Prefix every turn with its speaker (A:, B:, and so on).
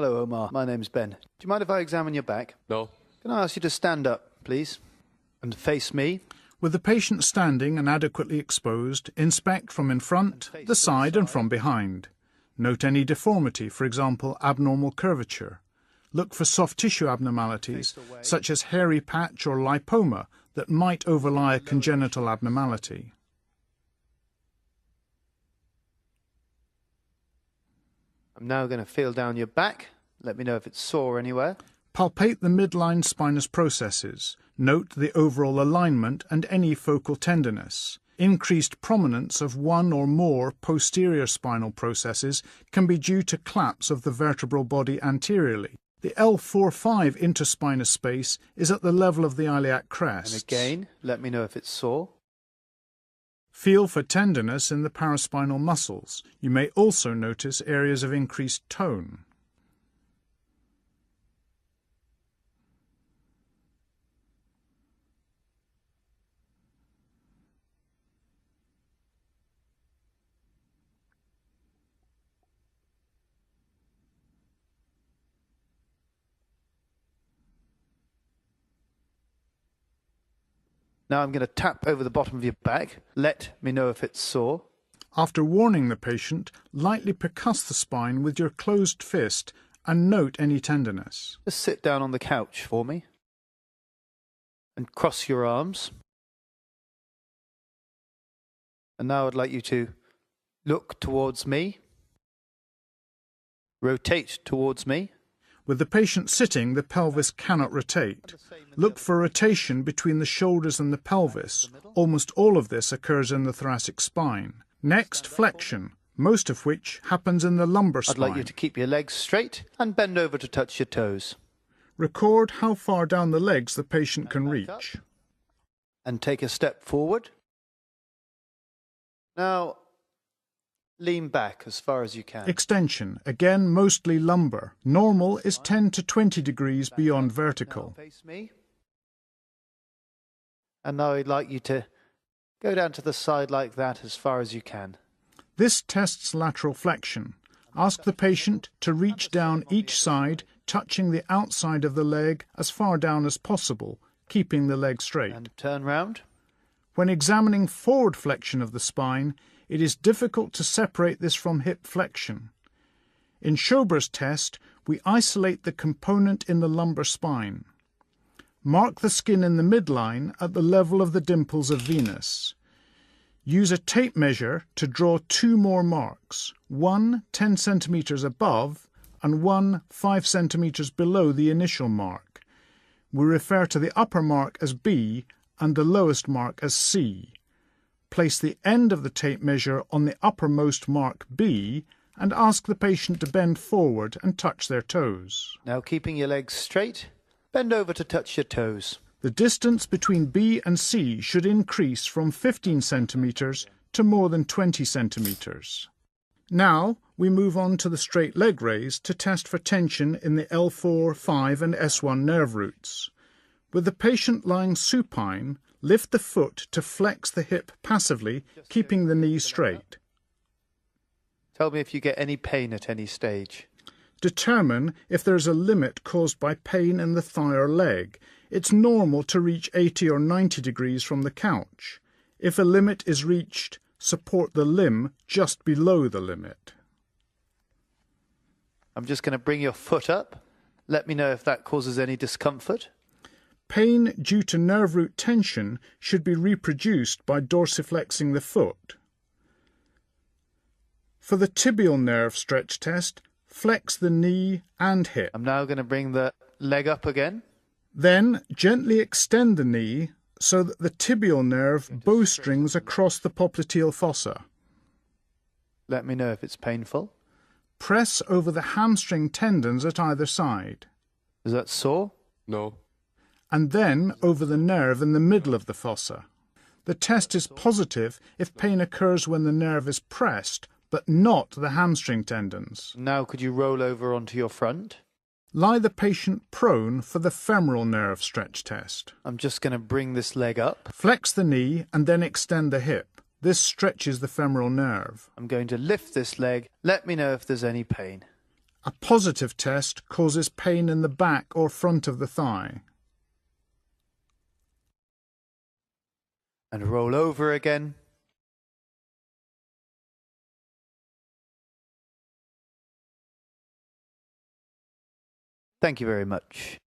A: Hello, Omar. My name's Ben. Do you mind if I examine your back?
B: No.
A: Can I ask you to stand up, please, and face me?
C: With the patient standing and adequately exposed, inspect from in front, the side and from behind. Note any deformity, for example, abnormal curvature. Look for soft tissue abnormalities, such as hairy patch or lipoma, that might overlie a congenital abnormality.
A: I'm now going to feel down your back. Let me know if it's sore anywhere.
C: Palpate the midline spinous processes. Note the overall alignment and any focal tenderness. Increased prominence of one or more posterior spinal processes can be due to collapse of the vertebral body anteriorly. The L4-5 interspinous space is at the level of the iliac crest.
A: And again, let me know if it's sore.
C: Feel for tenderness in the paraspinal muscles. You may also notice areas of increased tone.
A: Now I'm going to tap over the bottom of your back. Let me know if it's sore.
C: After warning the patient, lightly percuss the spine with your closed fist and note any tenderness.
A: Just sit down on the couch for me and cross your arms. And now I'd like you to look towards me, rotate towards me.
C: With the patient sitting, the pelvis cannot rotate. Look for rotation between the shoulders and the pelvis. Almost all of this occurs in the thoracic spine. Next, flexion, most of which happens in the lumbar spine.
A: I'd like you to keep your legs straight and bend over to touch your toes.
C: Record how far down the legs the patient can reach.
A: And take a step forward. Now, lean back as far as you can.
C: Extension, again mostly lumbar. Normal is 10 to 20 degrees beyond vertical.
A: Now face me. And now I'd like you to go down to the side like that as far as you can.
C: This tests lateral flexion. Ask the patient to reach down each side, touching the outside of the leg as far down as possible, keeping the leg straight.
A: And turn round.
C: When examining forward flexion of the spine, it is difficult to separate this from hip flexion. In Schober's test, we isolate the component in the lumbar spine. Mark the skin in the midline at the level of the dimples of Venus. Use a tape measure to draw two more marks, one 10 centimeters above and one 5 centimeters below the initial mark. We refer to the upper mark as B and the lowest mark as C. Place the end of the tape measure on the uppermost mark B and ask the patient to bend forward and touch their toes.
A: Now keeping your legs straight, bend over to touch your toes.
C: The distance between B and C should increase from 15 centimeters to more than 20 centimeters. Now we move on to the straight leg raise to test for tension in the L4, 5 and S1 nerve roots. With the patient lying supine, lift the foot to flex the hip passively, keeping the knee straight.
A: Tell me if you get any pain at any stage.
C: Determine if there is a limit caused by pain in the thigh or leg. It's normal to reach 80 or 90 degrees from the couch. If a limit is reached, support the limb just below the limit.
A: I'm just going to bring your foot up. Let me know if that causes any discomfort.
C: Pain due to nerve root tension should be reproduced by dorsiflexing the foot. For the tibial nerve stretch test, flex the knee and hip.
A: I'm now going to bring the leg up again.
C: Then gently extend the knee so that the tibial nerve bowstrings across the popliteal fossa.
A: Let me know if it's painful.
C: Press over the hamstring tendons at either side.
A: Is that sore?
B: No.
C: And then over the nerve in the middle of the fossa. The test is positive if pain occurs when the nerve is pressed, but not the hamstring tendons.
A: Now could you roll over onto your front?
C: Lie the patient prone for the femoral nerve stretch test.
A: I'm just going to bring this leg up.
C: Flex the knee and then extend the hip. This stretches the femoral nerve.
A: I'm going to lift this leg. Let me know if there's any pain.
C: A positive test causes pain in the back or front of the thigh.
A: And roll over again. Thank you very much.